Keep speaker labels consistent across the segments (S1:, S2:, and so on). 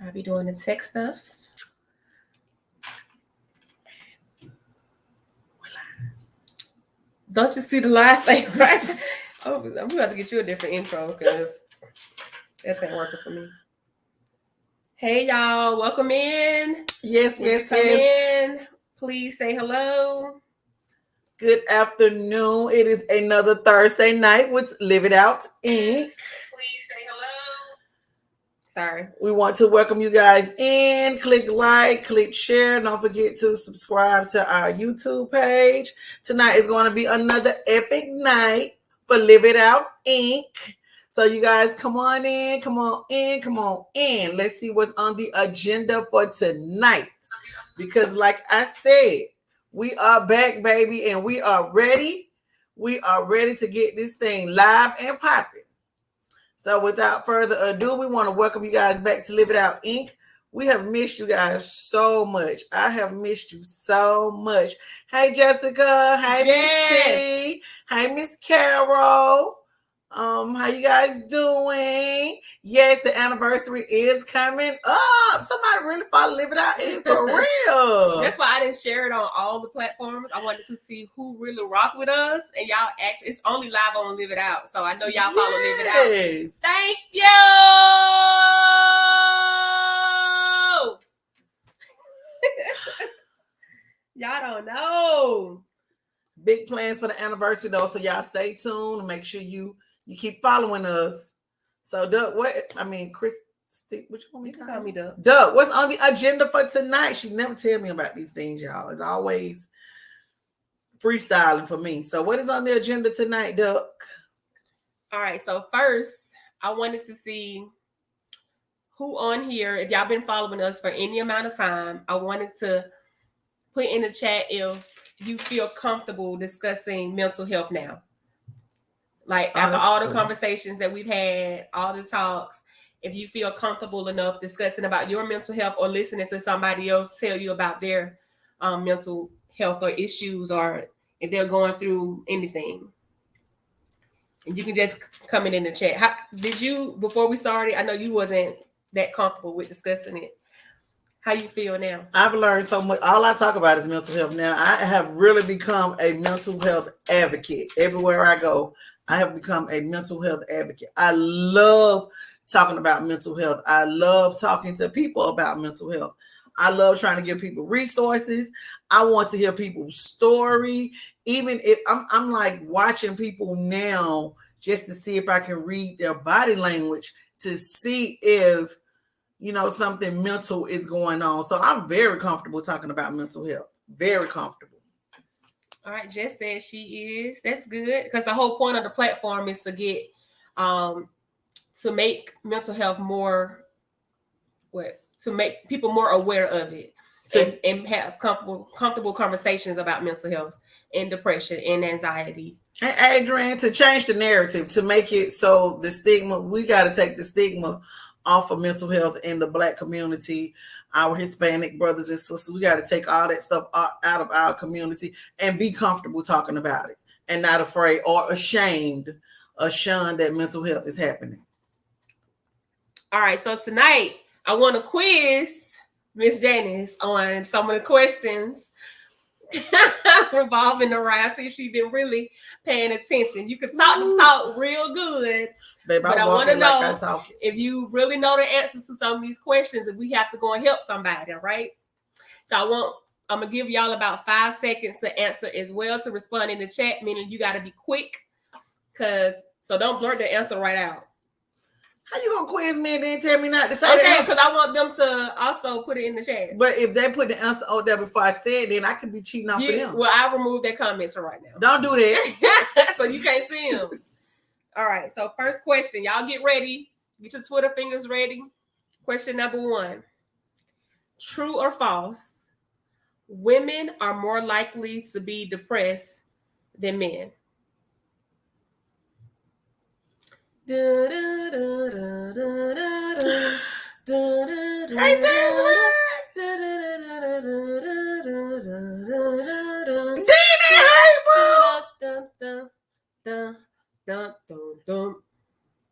S1: I'll be doing the tech stuff. Don't you see the live thing, right? Oh, I'm going to have to get you a different intro because this ain't working for me. Hey, y'all. Welcome in.
S2: Yes.
S1: In, please say hello.
S2: Good afternoon. It is another Thursday night with Live It Out Inc.
S1: Please say hello. Sorry.
S2: We want to welcome you guys in. Click like, click share. Don't forget to subscribe to our YouTube page. Tonight is going to be another epic night for Live It Out Inc. So you guys come on in. Let's see what's on the agenda for tonight. Because like I said, we are back, baby, and we are ready. We are ready to get this thing live and popping. So without further ado, we want to welcome you guys back to Live It Out Inc. We have missed you guys so much. I have missed you so much. Hey, Jessica. Hey, Miss T. Hey, Miss Carol. How you guys doing? Yes, the anniversary is coming up. Somebody really follow Live It Out Inc. for real.
S1: That's why I didn't share it on all the platforms. I wanted to see who really rock with us, and y'all actually, it's only live on Live It Out. So I know y'all follow Live It Out. Thank you. Y'all don't know.
S2: Big plans for the anniversary though, so y'all stay tuned and make sure you keep following us. So Doug, Chris, what you want me to call
S1: me?
S2: Doug, what's on the agenda for tonight? She never tell me about these things, y'all. It's always freestyling for me. So what is on the agenda tonight, Doug?
S1: All right, so first I wanted to see who on here, if y'all been following us for any amount of time, I wanted to put in the chat if you feel comfortable discussing mental health now. Like after all the conversations that we've had, all the talks, if you feel comfortable enough discussing about your mental health or listening to somebody else tell you about their mental health or issues, or if they're going through anything. And you can just comment in the chat. Before we started, I know you wasn't that comfortable with discussing it. How you feel now?
S2: I've learned so much. All I talk about is mental health now. I have really become a mental health advocate. Everywhere I go, I have become a mental health advocate. I love talking about mental health. I love talking to people about mental health. I love trying to give people resources. I want to hear people's story. Even if I'm like watching people now just to see if I can read their body language to see if something mental is going on. So I'm very comfortable talking about mental health. Very comfortable.
S1: All right, Jess says she is. That's good, because the whole point of the platform is to get to make mental health to make people more aware of it, and have comfortable conversations about mental health and depression and anxiety.
S2: And Adrian, to change the narrative, to make it so the stigma, we got to take the stigma off of mental health in the Black community, our Hispanic brothers and sisters. We got to take all that stuff out of our community and be comfortable talking about it and not afraid or shunned that mental health is happening.
S1: All right, so tonight I want to quiz Miss Janice on some of the questions revolving around. See if she's been really paying attention. You can talk real good.
S2: Babe,
S1: but I want to know if you really know the answers to some of these questions, if we have to go and help somebody, all right? So I'm going to give y'all about 5 seconds to answer as well, to respond in the chat, meaning you got to be quick. So don't blurt the answer right out.
S2: How you going to quiz me and then tell me not to say
S1: that? Okay, because I want them to also put it in the chat.
S2: But if they put the answer out there before I say it, then I could be cheating off of them.
S1: Well, I'll remove their comments for right now.
S2: Don't do that.
S1: So you can't see them. All right, so first question. Y'all get ready. Get your Twitter fingers ready. Question number 1. True or false? Women are more likely to be depressed than men.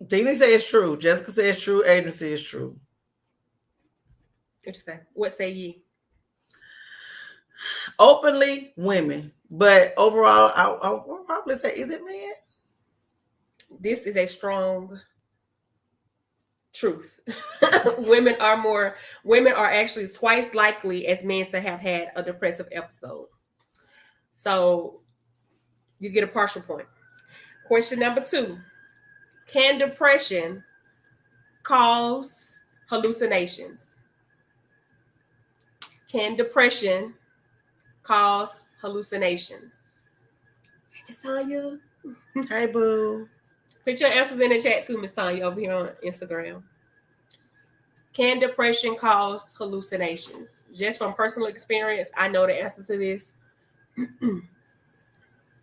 S2: Dina says it's true. Jessica says it's true. Adrian says it's true.
S1: What you say? What say ye?
S2: Openly, women. But overall, I would probably say, is it men?
S1: This is a strong truth. Women are actually twice likely as men to have had a depressive episode. So you get a partial point. Question number 2. Can depression cause hallucinations? Can depression cause hallucinations? Miss Tanya.
S2: Hey, boo.
S1: Put your answers in the chat too, Miss Tanya, over here on Instagram. Can depression cause hallucinations? Just from personal experience, I know the answer to this.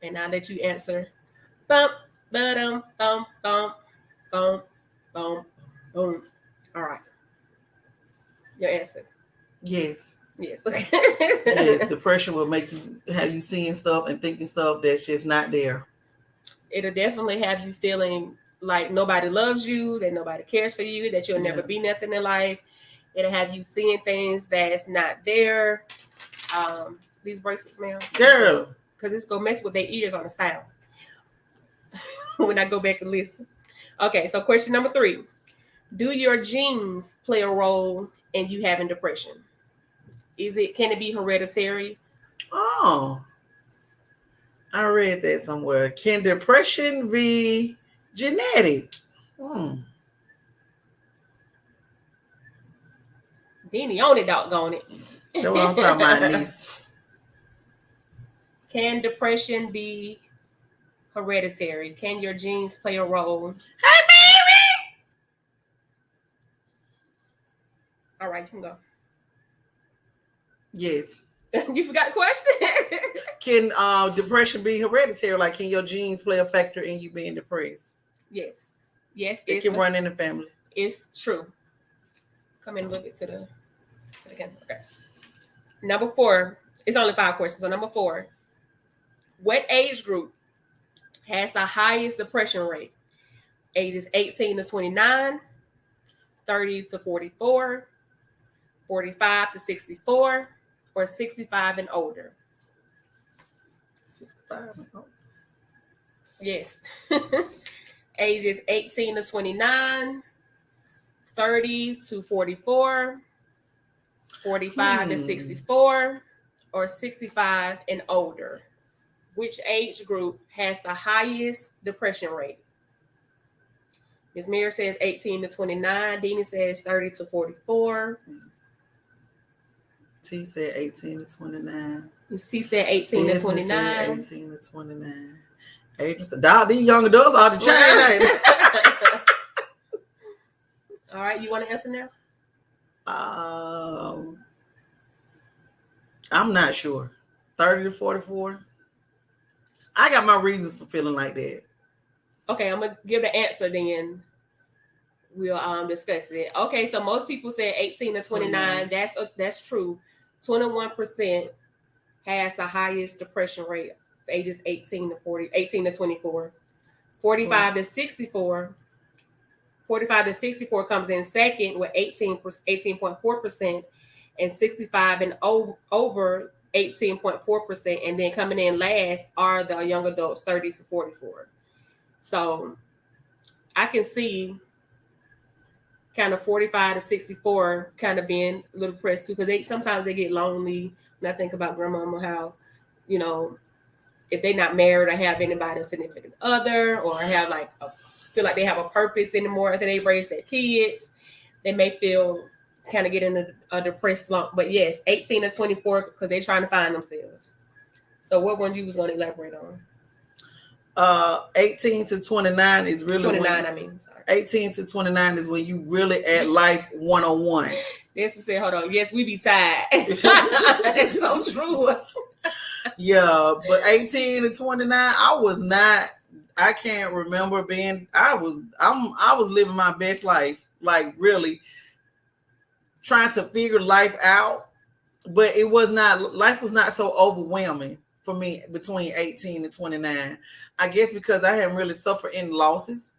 S1: And I'll let you answer. Bump, ba-dum, bump, bump, bump, bump, boom. All right. Your answer.
S2: Yes.
S1: Yes.
S2: Yes, depression will make you have you seeing stuff and thinking stuff that's just not there.
S1: It'll definitely have you feeling like nobody loves you, that nobody cares for you, that you'll never be nothing in life. It'll have you seeing things that's not there. These bracelets, man.
S2: Girl.
S1: Because it's going to mess with their ears on the sound when I go back and listen. Okay, so question number 3. Do your genes play a role in you having depression? Can it be hereditary?
S2: Oh, I read that somewhere. Can depression be genetic?
S1: Deanie on it, doggone it.
S2: That's what I'm talking about, niece.
S1: Can depression be hereditary? Can your genes play a role?
S2: Hey, baby!
S1: All right, you can go.
S2: Yes.
S1: You forgot the question?
S2: Can depression be hereditary? Like, can your genes play a factor in you being depressed?
S1: Yes. Yes.
S2: It can run in the family.
S1: It's true. Come in a little bit to the camera. Okay. Number 4. It's only 5 questions. So number 4. What age group has the highest depression rate? Ages 18 to 29, 30 to 44, 45 to 64, or 65 and older?
S2: 65 and older.
S1: Yes. Ages 18 to 29, 30 to 44, 45 to 64, or 65 and older. Which age group has the highest depression rate? Ms. Mira says 18 to 29. Deanie says 30 to 44.
S2: T said 18 to 29.
S1: Ms. T said 18 to 29.
S2: 18 to 29. Dog, these young adults are the chain.
S1: All right, you want to answer now?
S2: I'm not sure. 30 to 44. I got my reasons for feeling like that. Okay,
S1: I'm gonna give the answer, then we'll discuss it. Okay, so most people say 18 to 29. That's true. 21% has the highest depression rate, ages 18 to 24. 45 to 64. 45 to 64 comes in second with 18.4%, and 65 and over 18.4%, and then coming in last are the young adults 30 to 44. So I can see kind of 45 to 64 kind of being a little depressed too, because sometimes they get lonely. And I think about grandmama, how, if they're not married or have anybody, a significant other, or have feel like they have a purpose anymore after they raise their kids, they may feel kind of get in a depressed slump. But yes, 18 to 24, because they're trying to find themselves. So what one you was going to elaborate on?
S2: 18 to 29 is really
S1: 29. Sorry.
S2: 18 to 29 is when you really at life 101.
S1: This was said, hold on. Yes, we be tired. That's so true.
S2: Yeah, but 18 to 29, I can't remember I was living my best life, like really trying to figure life out, but life was not so overwhelming for me between 18 and 29. I guess because I hadn't really suffered any losses.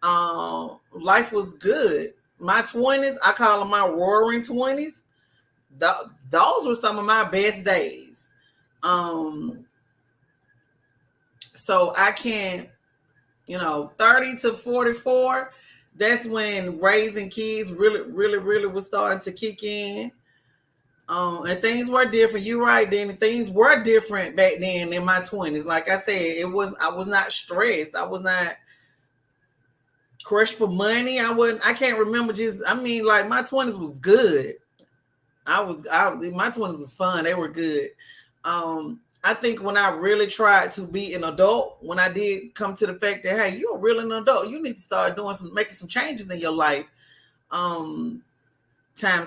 S2: Life was good. My 20s, I call them my roaring 20s. those were some of my best days. So I can't, 30 to 44, that's when raising kids really was starting to kick in. And things were different. You're right, Danny. Things were different back then in my 20s. Like I said, I was not stressed. I was not crushed for money. I can't remember like my 20s was good. My 20s was fun. They were good. I think when I really tried to be an adult, when I did come to the fact that, hey, you're really an adult, you need to start making some changes in your life. Times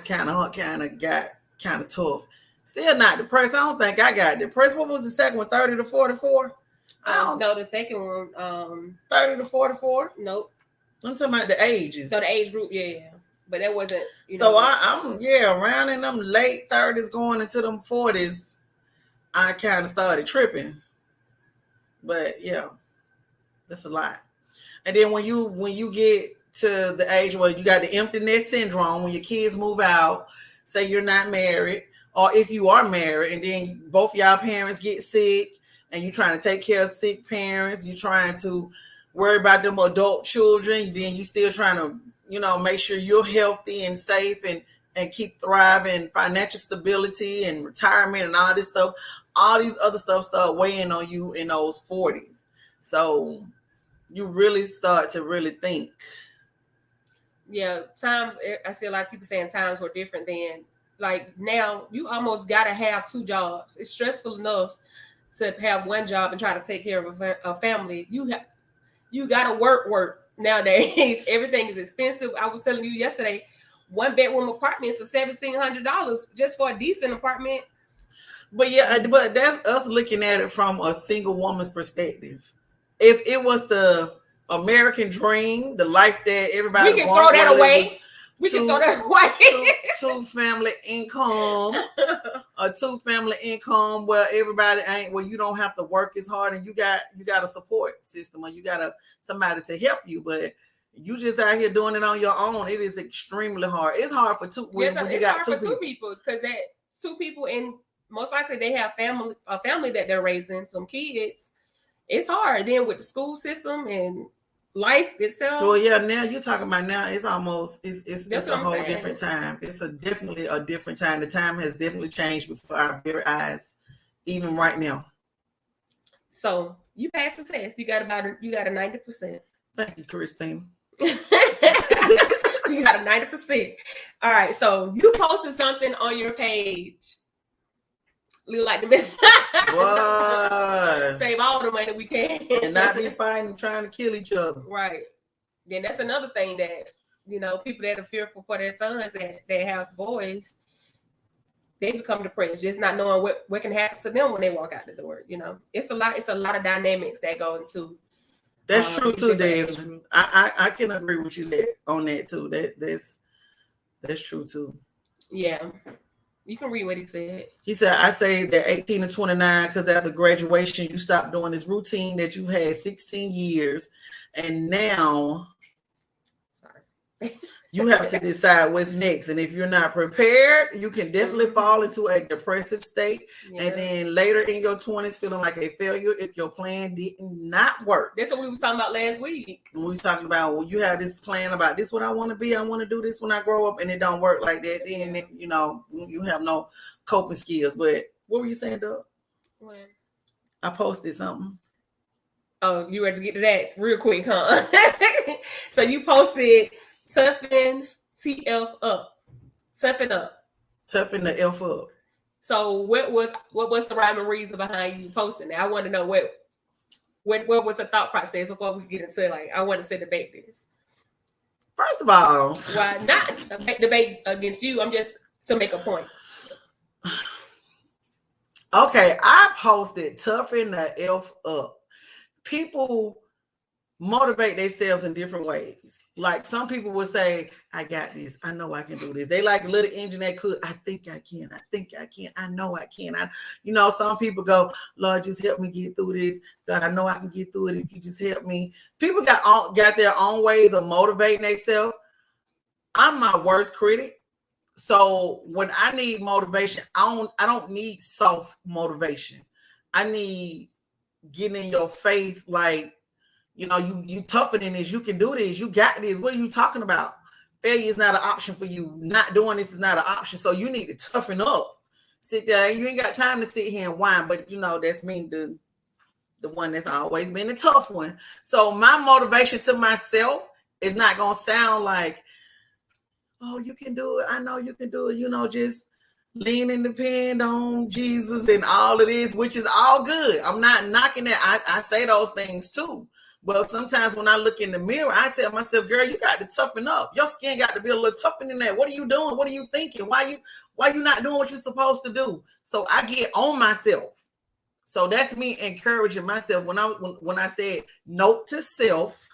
S2: kind of got kind of tough. Still not depressed. I don't think I got depressed. What was the second one? 30 to 44?
S1: No, the second one,
S2: 30 to 44?
S1: Nope.
S2: I'm talking about the ages.
S1: So the age group, yeah. But that wasn't,
S2: I'm around in them late 30s going into them 40s. I kind of started tripping, but yeah, that's a lot. And then when you get to the age where you got the empty nest syndrome, when your kids move out, say you're not married, or if you are married, and then both y'all parents get sick, and you're trying to take care of sick parents, you're trying to worry about them adult children, then you still trying to, make sure you're healthy and safe and keep thriving, financial stability and retirement and all this stuff. All these other stuff start weighing on you in those 40s. So you really start to really think.
S1: Yeah, times, I see a lot of people saying times were different then. Like now, you almost got to have 2 jobs. It's stressful enough to have one job and try to take care of a family. You got to work nowadays. Everything is expensive. I was telling you yesterday, 1-bedroom apartments are $1,700 just for a decent apartment.
S2: But that's us looking at it from a single woman's perspective. If it was the American dream, the life that everybody
S1: we can throw that away. Can throw that away.
S2: Two family income, a 2-family income where everybody where you don't have to work as hard and you got a support system or you got somebody to help you, but you just out here doing it on your own. It is extremely hard. It's hard for two. When you got two
S1: people because that 2 people and most likely they have a family that they're raising, some kids. It's hard. Then with the school system and life itself.
S2: Well, yeah, now you're talking about now it's almost it's a whole different time. It's definitely a different time. The time has definitely changed before our very eyes, even right now.
S1: So you passed the test. You got a 90%.
S2: Thank you, Christine.
S1: You got a 90%. All right. So you posted something on your page. Look like the best. Save all the money we can.
S2: And not be fighting, trying to kill each other.
S1: Right. Then that's another thing that, people that are fearful for their sons that they have boys, they become depressed, just not knowing what can happen to them when they walk out the door. It's a lot of dynamics that go into.
S2: That's true too, Dave. I can agree with you on that too. That's true too.
S1: Yeah. You can read what he said. He
S2: said, I say that 18 to 29, because after graduation, you stop doing this routine that you had 16 years. And now you have to decide what's next. And if you're not prepared, you can definitely fall into a depressive state. Yeah. And then later in your 20s, feeling like a failure if your plan did not work.
S1: That's what we were talking about last week.
S2: We was talking about, well, you have this plan about this, what I want to be. I want to do this when I grow up, and it don't work like that. Then, you have no coping skills. But what were you saying, Doug?
S1: When?
S2: I posted something.
S1: Oh, you ready to get to that real quick, huh? So you posted toughen TF up. Toughen up.
S2: Toughen the F up.
S1: So what was the rhyme and reason behind you posting that? I want to know what was the thought process before we get into I want to debate this.
S2: First of all,
S1: why not debate against you? I'm just to make a point.
S2: Okay, I posted toughen the F up. People motivate themselves in different ways. Like some people would say, I got this. I know I can do this. They like a little engine that could. I think I can. I think I can. I know I can. Some people go, Lord, just help me get through this. God, I know I can get through it if you just help me. People got their own ways of motivating themselves. I'm my worst critic. So when I need motivation, I don't need soft motivation. I need getting in your face like, you tougher than this. You can do this. You got this. What are you talking about? Failure is not an option for you. Not doing this is not an option. So you need to toughen up. Sit there. You ain't got time to sit here and whine. But that's me, the one that's always been the tough one. So my motivation to myself is not gonna sound like, oh, you can do it. I know you can do it. Just lean and depend on Jesus and all of this, which is all good. I'm not knocking that. I say those things too. But sometimes when I look in the mirror, I tell myself, girl, you got to toughen up. Your skin got to be a little tougher than that. What are you doing? What are you thinking? Why you not doing what you're supposed to do? So I get on myself. So that's me encouraging myself. When I said note to self,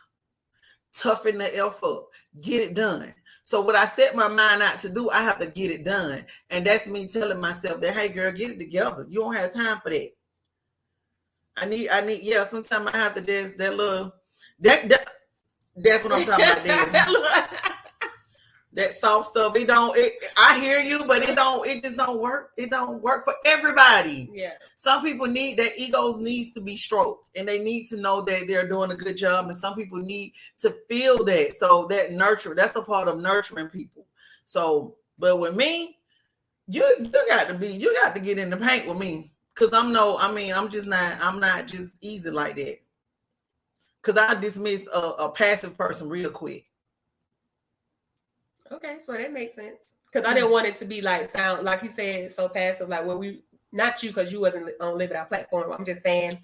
S2: toughen the F up, get it done. So what I set my mind out to do, I have to get it done. And that's me telling myself that, hey girl, get it together. You don't have time for that. I need, sometimes I have to just that's what I'm talking about. That soft stuff. I hear you, but it just don't work. It don't work for everybody.
S1: Yeah.
S2: Some people need their egos needs to be stroked and they need to know that they're doing a good job. And some people need to feel that. So that that's a part of nurturing people. So, but with me, you got to get in the paint with me. Cause I'm not just easy like that. Cause I dismiss a passive person real quick.
S1: Okay, so that makes sense. Because I didn't want it to be like sound like you said so passive. Like not you, because you wasn't on Live It Out platform. I'm just saying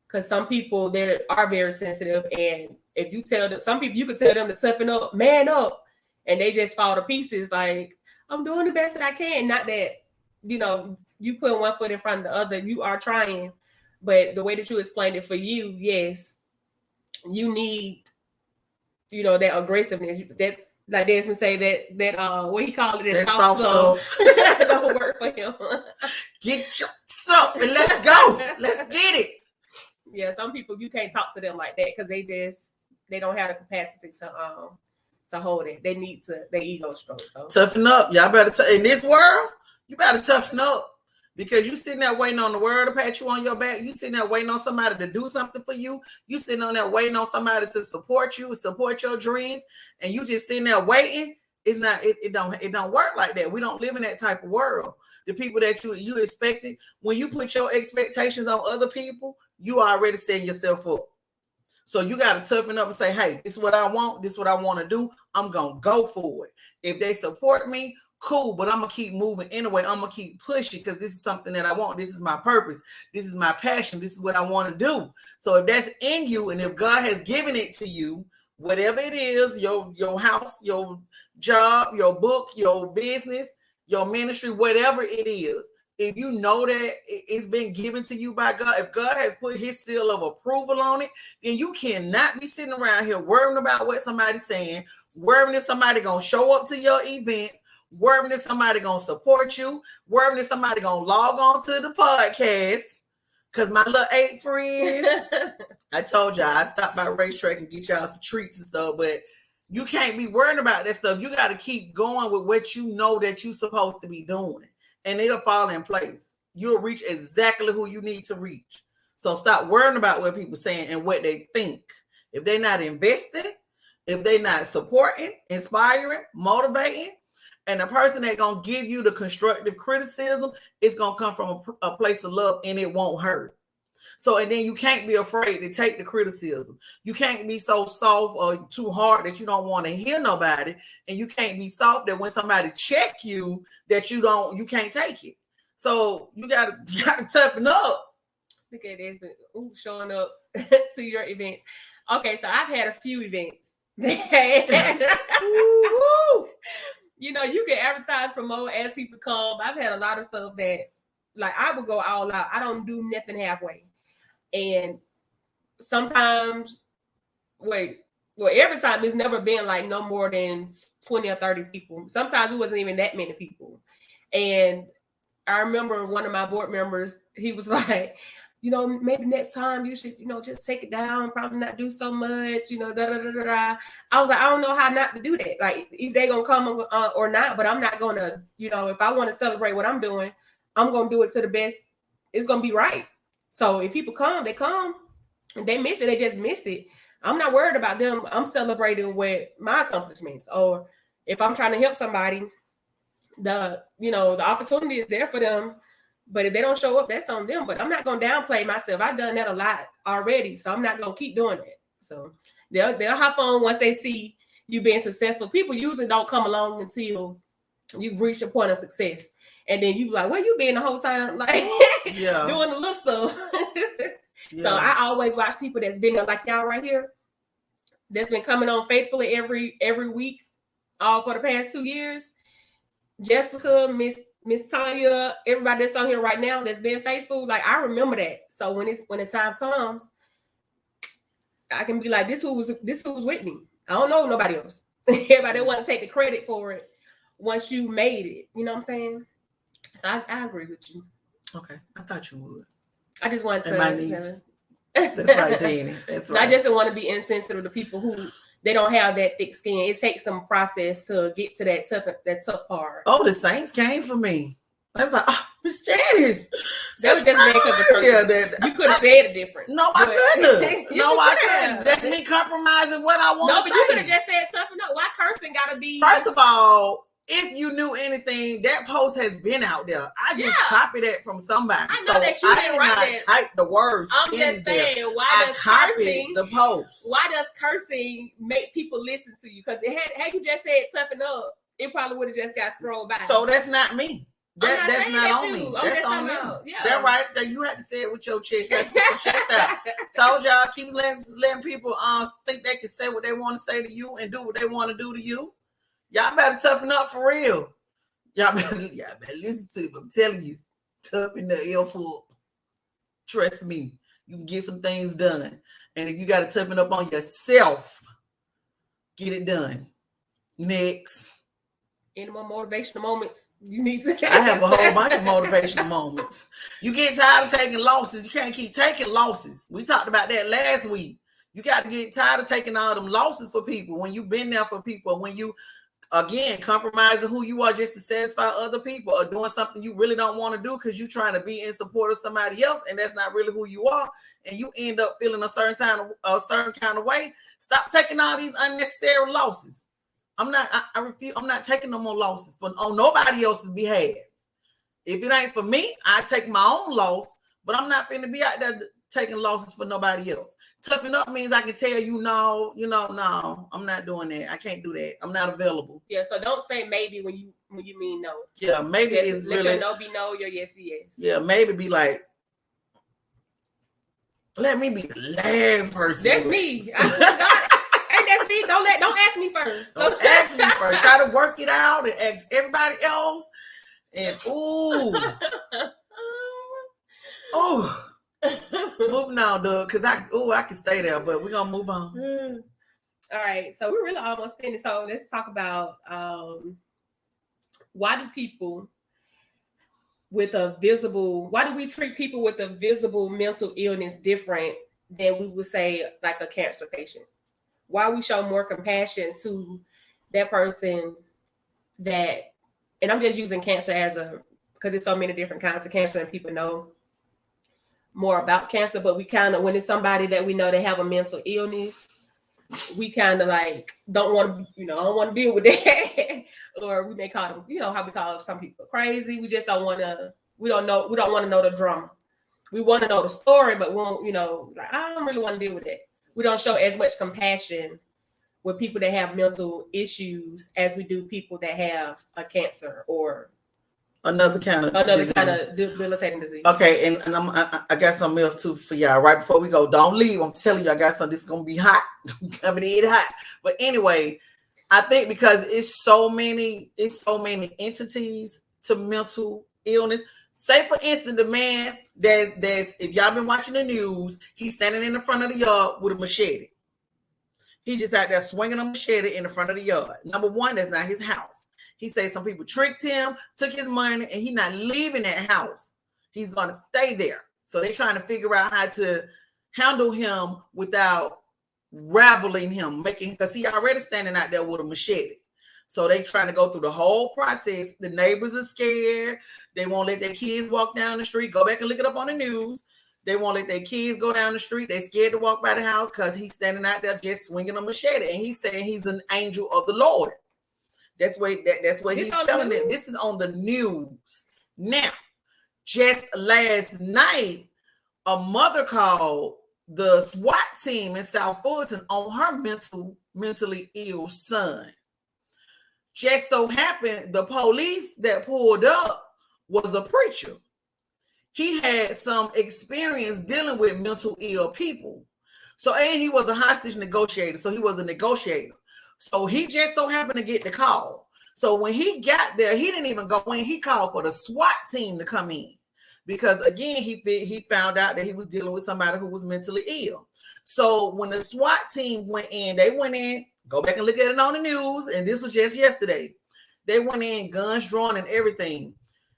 S1: because some people they are very sensitive, and if you tell them, some people you could tell them to toughen up, man up, and they just fall to pieces. Like I'm doing the best that I can. Not that you put one foot in front of the other. You are trying, but the way that you explained it for you, yes, you need that aggressiveness. That like Desmond say that what he called it, that soft stuff. Don't work for him.
S2: Get your stuff and let's go. Let's get it.
S1: Yeah, some people you can't talk to them like that because they don't have the capacity to hold it. They need their ego strong. So
S2: toughen up. Y'all better in this world, you better toughen up. Because you sitting there waiting on the world to pat you on your back. You sitting there waiting on somebody to do something for you. You sitting on there waiting on somebody to support you, support your dreams, and you just sitting there waiting. It's not. It don't work like that. We don't live in that type of world. The people that you expected, when you put your expectations on other people, you already setting yourself up. So you got to toughen up and say, hey, this is what I want. This is what I want to do. I'm gonna go for it. If they support me, cool, but I'm gonna keep moving anyway. I'm gonna keep pushing because this is something that I want. This is my purpose. This is my passion. This is what I want to do. So if that's in you, and if God has given it to you, whatever it is, your house, your job, your book, your business, your ministry, whatever it is, if you know that it's been given to you by God, if God has put his seal of approval on it, then you cannot be sitting around here worrying about what somebody's saying, worrying if somebody gonna show up to your events, worrying if somebody gonna support you, worrying if somebody gonna log on to the podcast. Cause my little 8 friends, I told y'all I stopped by Racetrack and get y'all some treats and stuff, but you can't be worrying about that stuff. You got to keep going with what you know that you're supposed to be doing, and it'll fall in place. You'll reach exactly who you need to reach. So stop worrying about what people saying and what they think. If they're not investing, if they're not supporting, inspiring, motivating, and the person that's going to give you the constructive criticism, it's going to come from a place of love, and it won't hurt. So, and then you can't be afraid to take the criticism. You can't be so soft or too hard that you don't want to hear nobody. And you can't be soft that when somebody check you, that you can't take it. So you got to toughen up.
S1: Look at this, showing up to your events. Okay, so I've had a few events. You can advertise, promote, ask people to come. I've had a lot of stuff that, like, I would go all out. I don't do nothing halfway. And sometimes, every time it's never been like no more than 20 or 30 people. Sometimes it wasn't even that many people. And I remember one of my board members, he was like, maybe next time you should, just take it down, probably not do so much, da da da da da. I was like, I don't know how not to do that. Like, if they gonna come or not, but I'm not gonna, if I want to celebrate what I'm doing, I'm gonna do it to the best. It's gonna be right. So if people come, they come. If they miss it, they just missed it. I'm not worried about them. I'm celebrating with my accomplishments. Or if I'm trying to help somebody, the opportunity is there for them. But if they don't show up, that's on them. But I'm not going to downplay myself. I've done that a lot already. So I'm not going to keep doing it. So they'll hop on once they see you being successful. People usually don't come along until you've reached a point of success. And then you be like, where you been the whole time? Like, doing the little stuff. Yeah. So I always watch people that's been there, like y'all right here, that's been coming on faithfully every week, all for the past 2 years. Jessica, Miss Tanya, everybody that's on here right now that's been faithful, like I remember that. So when the time comes, I can be like, this who was with me. I don't know nobody else. Everybody want to take the credit for it once you made it. You know what I'm saying? So I agree with you.
S2: Okay, I thought you would.
S1: I just wanted to.
S2: My niece. That's right, Danny. That's right.
S1: I just didn't want to be insensitive to people who they don't have that thick skin. It takes them a process to get to that tough part.
S2: Oh, the Saints came for me. I was like, oh, Miss Janice.
S1: That was just because of you could have said it different.
S2: No, I couldn't. No, I couldn't. That's me compromising what I want to say. No, but
S1: you could have just said something. No, why cursing got to be?
S2: First of all, if you knew anything, that post has been out there. I just copied it from somebody.
S1: I know that you didn't write that.
S2: Type the words.
S1: I'm just saying,
S2: I copied the post.
S1: Why does cursing make people listen to you? Because had you just said toughen up, it probably would have just got scrolled by.
S2: So that's not me. That's not on me. That's on me.
S1: Yeah.
S2: That right. You had to say it with your chest. Let's get your chest out. Told y'all, keep letting people think they can say what they want to say to you and do what they want to do to you. Y'all better toughen up for real. Y'all better listen to me. I'm telling you, toughen the F up. Trust me, you can get some things done. And if you got to toughen up on yourself, get it done. Next.
S1: Any more motivational moments you need to
S2: I have a whole bunch of motivational moments. You get tired of taking losses. You can't keep taking losses. We talked about that last week. You got to get tired of taking all them losses for people. When you've been there for people, when you, again, compromising who you are just to satisfy other people or doing something you really don't want to do because you're trying to be in support of somebody else and that's not really who you are, and you end up feeling a certain kind of way. Stop taking all these unnecessary losses. I refuse. I'm not taking no more losses on nobody else's behalf. If it ain't for me, I take my own loss, but I'm not finna be out there taking losses for nobody else. Toughen up means I can tell you no, I'm not doing that. I can't do that. I'm not available.
S1: Yeah, so don't say maybe when you mean no.
S2: Yeah, maybe
S1: is let really, your no be no, your yes be yes.
S2: Yeah, maybe be like, let me be the last person.
S1: That's me. I swear to God. That's me. Don't ask me first.
S2: Don't ask me first. Try to work it out and ask everybody else. And moving on, Doug, because I can stay there, but we're gonna move on.
S1: All right, so we're really almost finished. So let's talk about why do we treat people with a visible mental illness different than we would say like a cancer patient? Why we show more compassion to that person that, and I'm just using cancer because it's so many different kinds of cancer and people know more about cancer, but we kind of, when it's somebody that we know they have a mental illness, we kind of like don't want to deal with that. Or we may call them, how we call some people crazy. We just don't want to, we don't want to know the drama. We want to know the story, but we won't, I don't really want to deal with that. We don't show as much compassion with people that have mental issues as we do people that have a cancer or
S2: another kind of
S1: debilitating disease.
S2: Okay, and I got something else too for y'all. Right before we go, don't leave. I'm telling you, I got something. This is gonna be hot. Coming in hot. But anyway, I think because it's so many entities to mental illness. Say, for instance, the man that's, if y'all been watching the news, he's standing in the front of the yard with a machete. He just out there swinging a machete in the front of the yard. Number one, that's not his house. He says some people tricked him, took his money, and he's not leaving that house. He's going to stay there. So they're trying to figure out how to handle him without rabbling him, because he already standing out there with a machete. So they trying to go through the whole process. The neighbors are scared. They won't let their kids walk down the street. Go back and look it up on the news. They won't let their kids go down the street. They're scared to walk by the house because he's standing out there just swinging a machete. And he's saying he's an angel of the Lord. That's what he's telling them. This is on the news. Now, just last night, a mother called the SWAT team in South Fulton on her mentally ill son. Just so happened the police that pulled up was a preacher. He had some experience dealing with mental ill people. So, and he was a hostage negotiator. So he was a negotiator. So he just so happened to get the call. So when he got there, he didn't even go in. He called for the SWAT team to come in. Because again, he found out that he was dealing with somebody who was mentally ill. So when the SWAT team went in, go back and look at it on the news, and this was just yesterday. They went in, guns drawn and everything.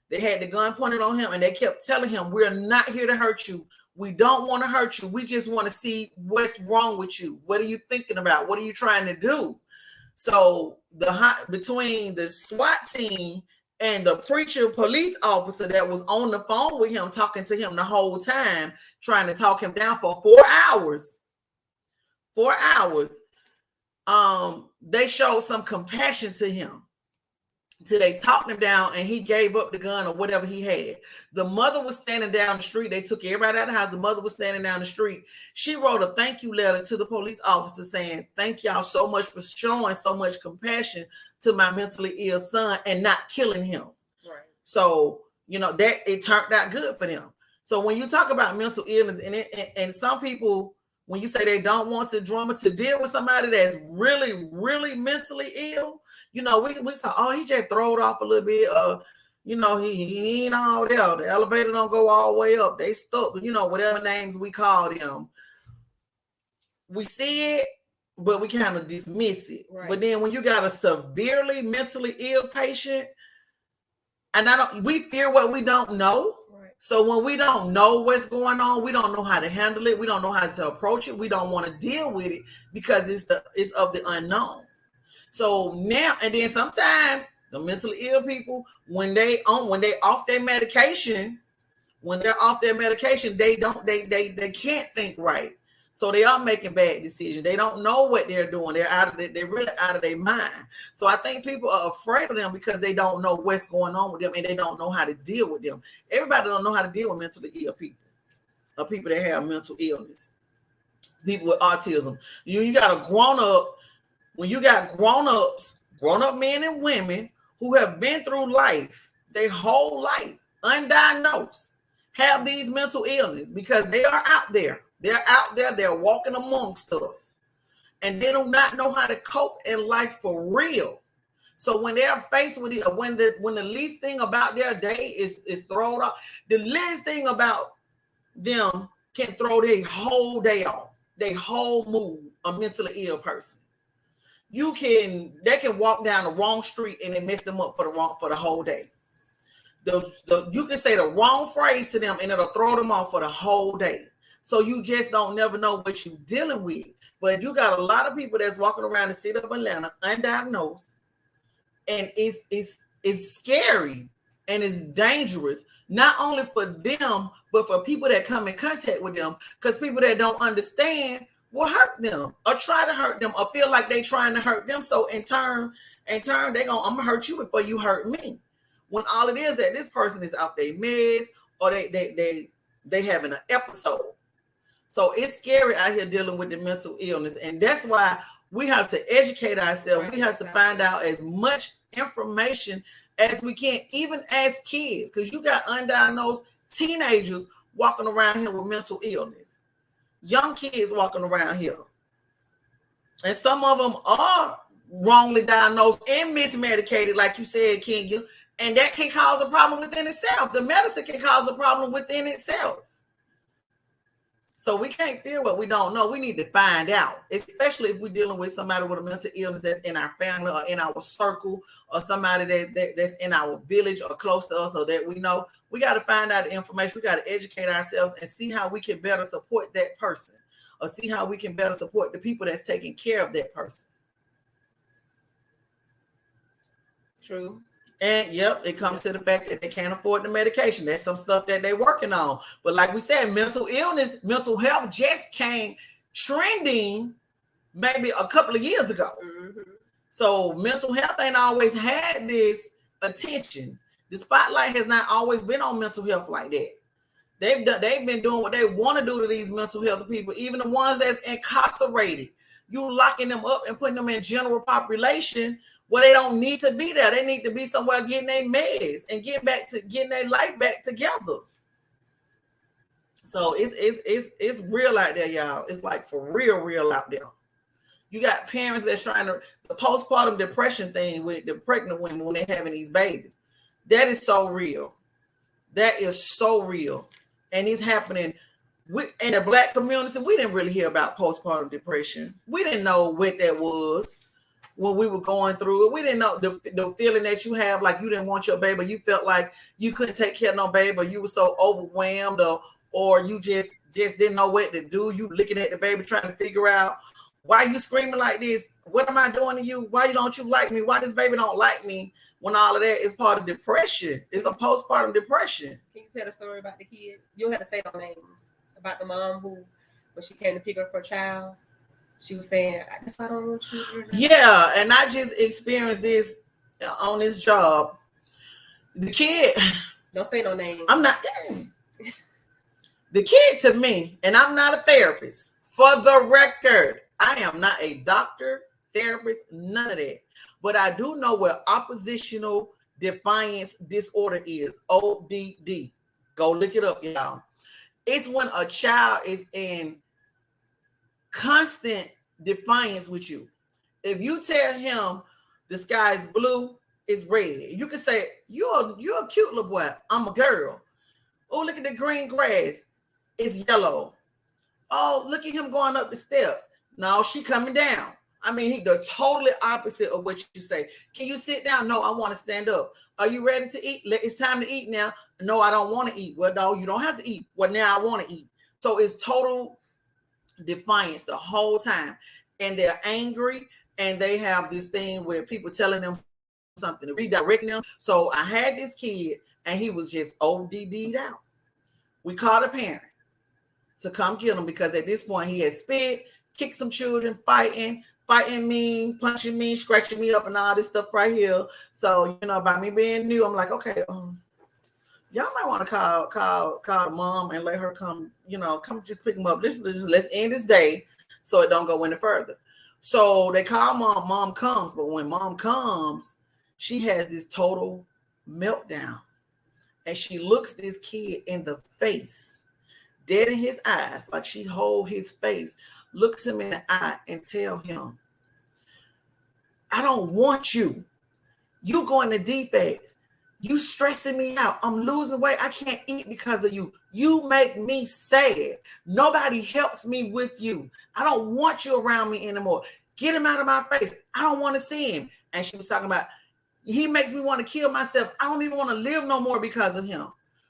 S2: They had the gun pointed on him, and they kept telling him, we're not here to hurt you. We don't want to hurt you. We just want to see what's wrong with you. What are you thinking about? What are you trying to do? So between the SWAT team and the preacher police officer that was on the phone with him, talking to him the whole time, trying to talk him down for 4 hours. 4 hours. They showed some compassion to him till they talked him down and he gave up the gun or whatever he had. The mother was standing down the street. They took everybody out of the house. The mother was standing down the street. She wrote a thank you letter to the police officer saying, thank y'all so much for showing so much compassion to my mentally ill son and not killing him. Right. So, that it turned out good for them. So when you talk about mental illness and some people, when you say they don't want to deal with somebody that's really, really mentally ill, we say, oh, he just throw it off a little bit. He ain't all there. The elevator don't go all the way up. They stuck, whatever names we call them. We see it, but we kind of dismiss it. Right. But then when you got a severely mentally ill patient, and we fear what we don't know. Right. So when we don't know what's going on, we don't know how to handle it. We don't know how to approach it. We don't want to deal with it because it's of the unknown. So now, and then sometimes the mentally ill people, when they're off their medication, they can't think right. So they are making bad decisions. They don't know what they're doing. They're really out of their mind. So I think people are afraid of them because they don't know what's going on with them and they don't know how to deal with them. Everybody don't know how to deal with mentally ill people or people that have mental illness, people with autism. You got a grown up. When you got grown-up men and women who have been through life, their whole life, undiagnosed, have these mental illness because they are out there. They're out there. They're walking amongst us. And they do not know how to cope in life for real. So when they're faced with it, when the least thing about their day is thrown off, the least thing about them can throw their whole day off, their whole mood, a mentally ill person. They can walk down the wrong street and it mess them up for the whole day. You can say the wrong phrase to them and it'll throw them off for the whole day. So you just don't never know what you're dealing with. But you got a lot of people that's walking around the city of Atlanta undiagnosed, and it's scary and it's dangerous, not only for them, but for people that come in contact with them, because people that don't understand will hurt them or try to hurt them or feel like they trying to hurt them. So in turn, I'm gonna hurt you before you hurt me. When all it is that this person is out their meds or they having an episode. So it's scary out here dealing with the mental illness. And that's why we have to educate ourselves. Right. We have to find out as much information as we can, even as kids, because you got undiagnosed teenagers walking around here with mental illness. Young kids walking around here. And some of them are wrongly diagnosed and mismedicated, like you said, Kenya, and that can cause a problem within itself. The medicine can cause a problem within itself. So we can't fear what we don't know. We need to find out, especially if we're dealing with somebody with a mental illness that's in our family or in our circle, or somebody that's in our village or close to us, or that we know. We got to find out the information. We got to educate ourselves and see how we can better support that person, or see how we can better support the people that's taking care of that person.
S1: True.
S2: And yep, it comes to the fact that they can't afford the medication. That's some stuff that they're working on. But like we said, mental illness, mental health just came trending maybe a couple of years ago.
S1: Mm-hmm.
S2: So mental health ain't always had this attention. The spotlight has not always been on mental health like that. They've been doing what they want to do to these mental health people, even the ones that's incarcerated. You locking them up and putting them in general population where they don't need to be there. They need to be somewhere getting their meds and getting their life back together. So it's real out there, y'all. It's like for real out there. You got parents that's trying to, the postpartum depression thing with the pregnant women when they're having these babies. That is so real. That is so real. And it's happening in the Black community. We didn't really hear about postpartum depression. We didn't know what that was when we were going through it. We didn't know the feeling that you have, like you didn't want your baby, you felt like you couldn't take care of no baby, or you were so overwhelmed, or you just didn't know what to do. You looking at the baby trying to figure out, why you screaming like this? What am I doing to you? Why don't you like me? Why this baby don't like me? When all of that is part of depression. It's a postpartum depression.
S1: Can you tell the story about the kid? You don't have to say no names. About the mom who, when she came to pick up her child, she was saying, "That's why I don't want you."
S2: Yeah, and I just experienced this on this job. The kid.
S1: Don't say no names.
S2: I'm not. The kid to me, and I'm not a therapist. For the record, I am not a doctor, therapist, none of that. But I do know what oppositional defiance disorder is. ODD. Go look it up, y'all. It's when a child is in constant defiance with you. If you tell him the sky is blue, it's red. You can say, you're a cute little boy. I'm a girl. Oh, look at the green grass. It's yellow. Oh, look at him going up the steps. No, she coming down. I mean, he the totally opposite of what you say. Can you sit down? No, I want to stand up. Are you ready to eat? It's time to eat now. No, I don't want to eat. Well, no, you don't have to eat. Well, now I want to eat. So it's total defiance the whole time. And they're angry, and they have this thing where people telling them something, redirecting them. So I had this kid, and he was just ODD'd out. We called a parent to come get him, because at this point he had spit, kicked some children, fighting me, punching me, scratching me up, and all this stuff right here. So, by me being new, I'm like, okay, y'all might want to call mom and let her come, come just pick him up. Let's end this day so it don't go any further. So they call mom. Mom comes, but when mom comes, she has this total meltdown, and she looks this kid in the face, dead in his eyes, like she hold his face, looks him in the eye, and tell him, I don't want you. You going to defects. You stressing me out. I'm losing weight. I can't eat because of you. You make me sad. Nobody helps me with you. I don't want you around me anymore. Get him out of my face. I don't want to see him. And she was talking about, he makes me want to kill myself. I don't even want to live no more because of him.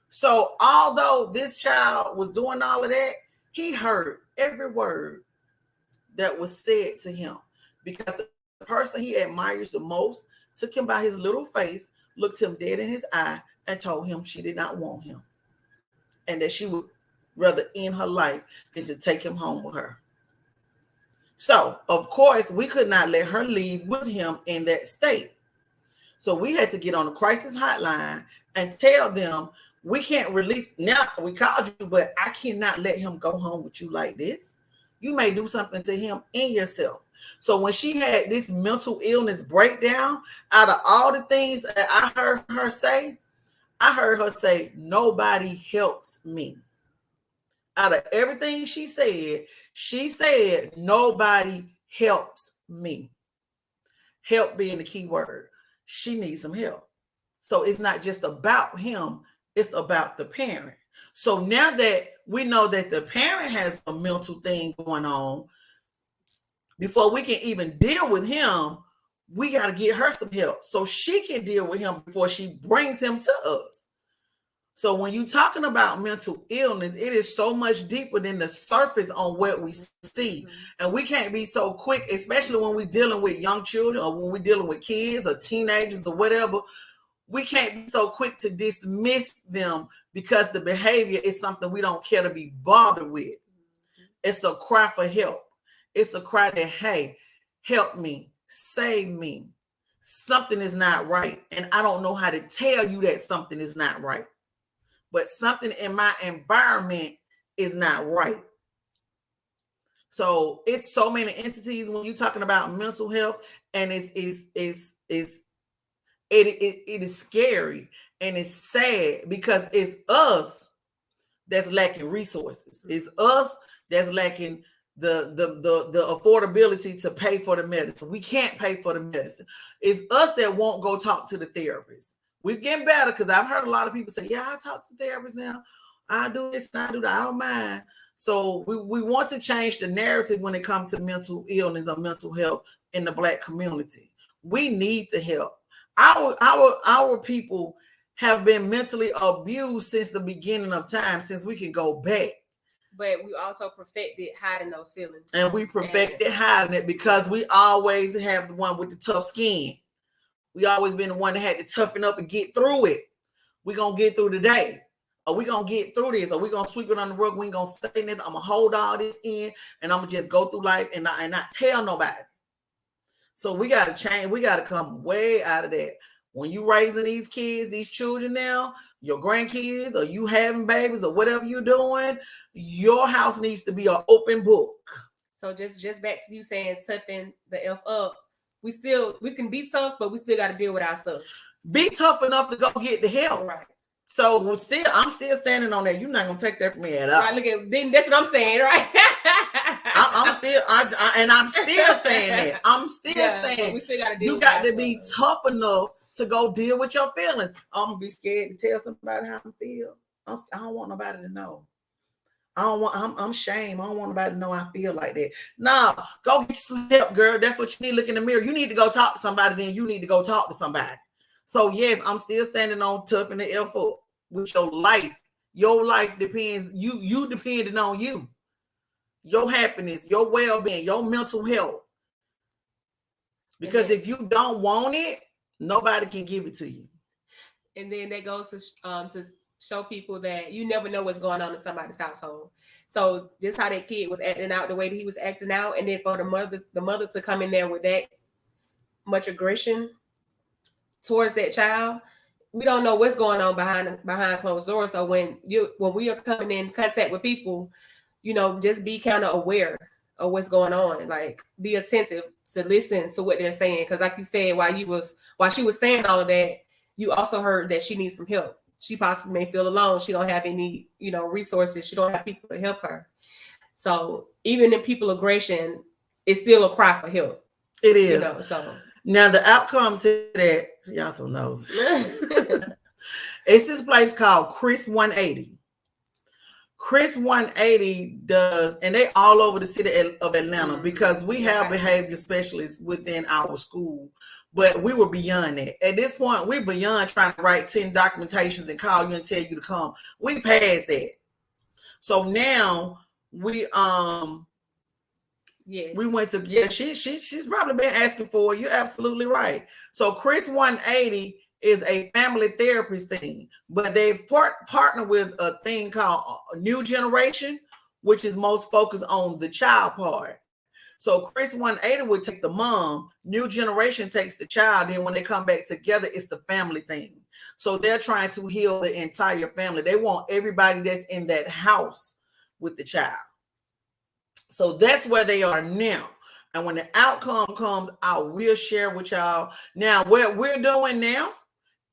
S2: So although this child was doing all of that, he heard every word that was said to him, because the person he admires the most took him by his little face, looked him dead in his eye, and told him she did not want him, and that she would rather end her life than to take him home with her. So, of course, we could not let her leave with him in that state. So we had to get on the crisis hotline and tell them, we can't release. Now, we called you, but I cannot let him go home with you like this. You may do something to him and yourself. So when she had this mental illness breakdown, out of all the things that I heard her say, nobody helps me. Out of everything she said, nobody helps me. Help being the key word. She needs some help. So it's not just about him, it's about the parent. So now that we know that the parent has a mental thing going on, before we can even deal with him, we got to get her some help so she can deal with him before she brings him to us. So when you're talking about mental illness, it is so much deeper than the surface on what we see. And we can't be so quick, especially when we're dealing with young children or when we're dealing with kids or teenagers or whatever. We can't be so quick to dismiss them because the behavior is something we don't care to be bothered with. It's a cry for help. It's a cry that, hey, help me, save me. Something is not right. And I don't know how to tell you that something is not right. But something in my environment is not right. So it's so many entities when you're talking about mental health, and it is scary and it's sad because it's us that's lacking resources. It's us that's lacking the affordability to pay for the medicine. We can't pay for the medicine. It's us that won't go talk to the therapist. We're getting better because I've heard a lot of people say, yeah, I talk to therapists now. I do this and I do that. I don't mind. So we want to change the narrative when it comes to mental illness or mental health in the Black community. We need the help. Our people have been mentally abused since the beginning of time, since we can go back.
S1: But we also perfected hiding those feelings.
S2: And we perfected hiding it because we always have the one with the tough skin. We always been the one that had to toughen up and get through it. We're going to get through the day. Or we're going to get through this. Or we're going to sweep it on the rug. We ain't going to say anything. I'm going to hold all this in. And I'm going to just go through life and not tell nobody. So we got to change. We got to come way out of that. When you raising these kids, these children now, your grandkids, or you having babies or whatever you're doing, your house needs to be an open book.
S1: So just back to you saying toughen the F up. We can be tough, but we still got to deal with our stuff.
S2: Be tough enough to go get the help.
S1: Right.
S2: So I'm still standing on that. You're not gonna take that from me at all.
S1: Right, look at then that's what I'm saying, right?
S2: I'm still saying that. I'm still saying
S1: we still gotta deal
S2: you got to be tough enough to go deal with your feelings. I'm gonna be scared to tell somebody how I feel. I don't want nobody to know. I'm ashamed. I don't want nobody to know I feel like that. No, go get some help, girl. That's what you need. Look in the mirror. You need to go talk to somebody. Then you need to go talk to somebody. So yes, I'm still standing on tough and the F up with your life. Your life depends. You depending on you. Your happiness, your well-being, your mental health. Because if you don't want it, nobody can give it to you.
S1: And then that goes to show people that you never know what's going on in somebody's household. So just how that kid was acting out the way that he was acting out, and then for the mother to come in there with that much aggression towards that child, we don't know what's going on behind closed doors. So when we are coming in contact with people, just be kind of aware of what's going on. Like, be attentive to listen to what they're saying, because like you said, while she was saying all of that, you also heard that she needs some help. She possibly may feel alone. She don't have any, resources. She don't have people to help her. So even in people aggression, it's still a cry for help.
S2: It is. So now the outcome to that, y'all so knows. It's this place called Chris 180. Chris 180 does, and they all over the city of Atlanta, because we have behavior specialists within our school. But we were beyond that. At this point, we're beyond trying to write 10 documentations and call you and tell you to come. We passed that. So now we went to she's probably been asking for it. You're absolutely right. So Chris 180 is a family therapist thing, but they partner with a thing called New Generation, which is most focused on the child part. So Chris 180 would take the mom, New Generation takes the child. Then when they come back together, it's the family thing. So they're trying to heal the entire family. They want everybody that's in that house with the child. So that's where they are now. And when the outcome comes, I will share with y'all. Now, what we're doing now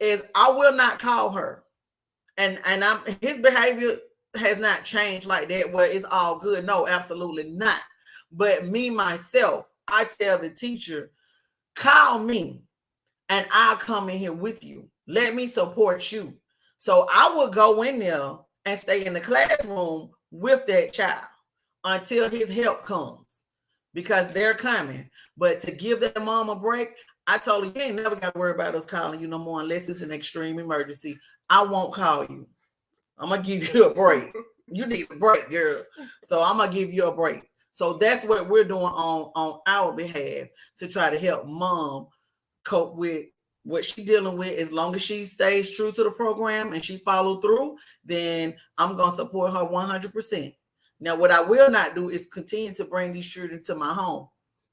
S2: is I will not call her. And his behavior has not changed like that where it's all good. No, absolutely not. But me, myself, I tell the teacher, call me and I'll come in here with you. Let me support you. So I will go in there and stay in the classroom with that child until his help comes, because they're coming. But to give that mom a break, I told her, you ain't never got to worry about us calling you no more unless it's an extreme emergency. I won't call you. I'm going to give you a break. You need a break, girl. So I'm going to give you a break. So that's what we're doing on our behalf to try to help mom cope with what she's dealing with. As long as she stays true to the program and she follow through, then I'm going to support her 100%. Now, what I will not do is continue to bring these children to my home,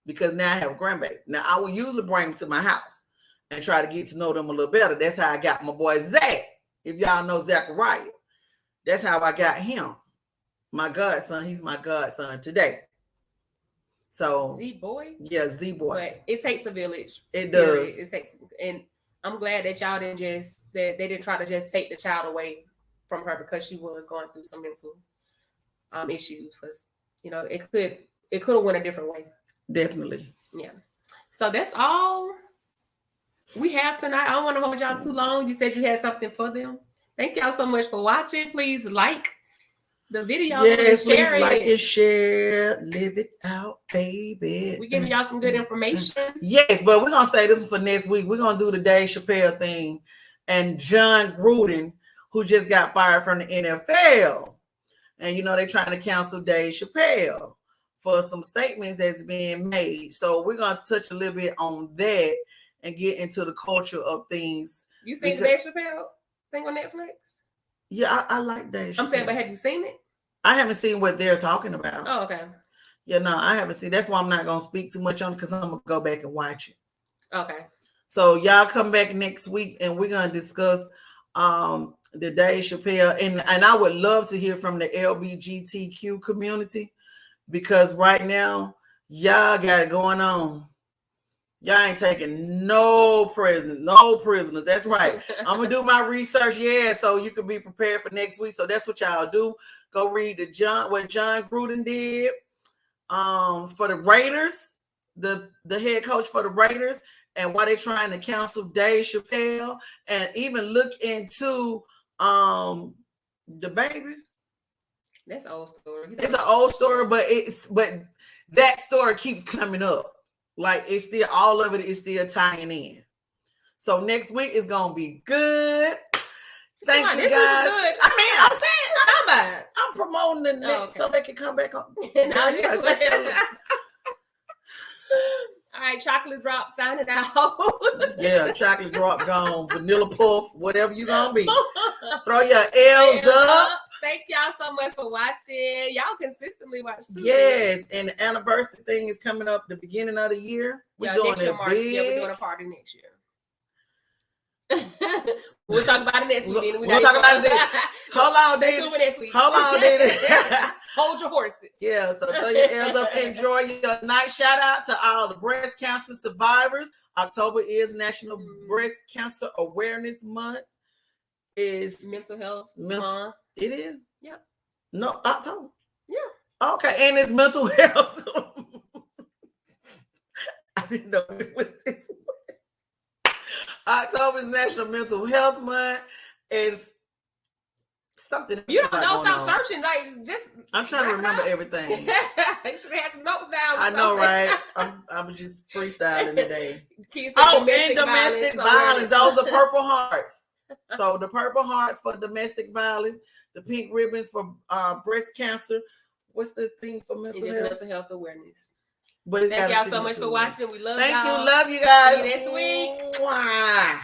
S2: because now I have a grandbaby. Now, I will usually bring them to my house and try to get to know them a little better. That's how I got my boy Zach. If y'all know Zachariah, that's how I got him. My godson, he's my godson today. So
S1: Z-boy?
S2: Yeah, Z-boy.
S1: But it takes a village.
S2: It does.
S1: It takes, and I'm glad that y'all didn't just, that they didn't try to just take the child away from her because she was going through some mental issues. Because, you know, it could have went a different way.
S2: Definitely.
S1: Yeah. So that's all we have tonight. I don't want to hold y'all too long. You said you had something for them. Thank y'all so much for watching. Please like the video.
S2: Yes, please
S1: share
S2: like
S1: it.
S2: and share. Live it out, baby.
S1: We're giving y'all some good information.
S2: Yes, but we're going to say this is for next week. We're going to do the Dave Chappelle thing. And John Gruden, who just got fired from the NFL. And, you know, they're trying to cancel Dave Chappelle for some statements that's being made. So we're going to touch a little bit on that and get into the culture of things.
S1: You seen the Dave Chappelle thing on Netflix?
S2: Yeah, I like Dave Chappelle.
S1: I'm saying, but have you seen it?
S2: I haven't seen what they're talking about.
S1: Oh, okay.
S2: Yeah, no, I haven't seen. That's why I'm not going to speak too much on it, because I'm going to go back and watch it.
S1: Okay.
S2: So y'all come back next week and we're going to discuss the Dave Chappelle. And I would love to hear from the LGBTQ community, because right now, y'all got it going on. Y'all ain't taking no prisoners. That's right. I'm going to do my research. Yeah, so you can be prepared for next week. So that's what y'all do. Go read what John Gruden did for the Raiders, the head coach for the Raiders, and why they're trying to cancel Dave Chappelle, and even look into the baby.
S1: That's an old story.
S2: It's an old story, but that story keeps coming up. Like, it's still, all of it is still tying in. So next week is gonna be good. Thank you, guys. Good. I mean, I'm saying I'm promoting the next so they can come back on.
S1: All right, chocolate drop signing out.
S2: Yeah, chocolate drop gone, vanilla puff, whatever you gonna be. Throw your L's up.
S1: Thank y'all so much for watching. Y'all consistently watch too.
S2: Yes, and the anniversary thing is coming up the beginning of the year. We're doing it big.
S1: Yeah, we're doing a party next year. We'll talk about it next week.
S2: We'll talk about it next. Hold on, David. Hold on, David.
S1: Hold your horses.
S2: Yeah, so throw your L's up. Enjoy your night. Shout out to all the breast cancer survivors. October is National Breast Cancer Awareness Month. Is
S1: mental health month.
S2: It is?
S1: Yeah.
S2: No, October.
S1: Yeah.
S2: Okay, and it's mental health. I didn't know it was this way. October is National Mental Health Month. Is something.
S1: You don't stop searching. Like, just
S2: I'm trying to remember everything.
S1: You should have had some notes down.
S2: I know, right? I'm just freestyling today.
S1: Domestic
S2: violence. Those are Purple Hearts. So the Purple Hearts for domestic violence, the pink ribbons for breast cancer. What's the thing for mental health?
S1: Mental health awareness.
S2: But
S1: thank y'all so much for watching. We love y'all.
S2: Thank you. Love you guys.
S1: See you next week.
S2: Mwah.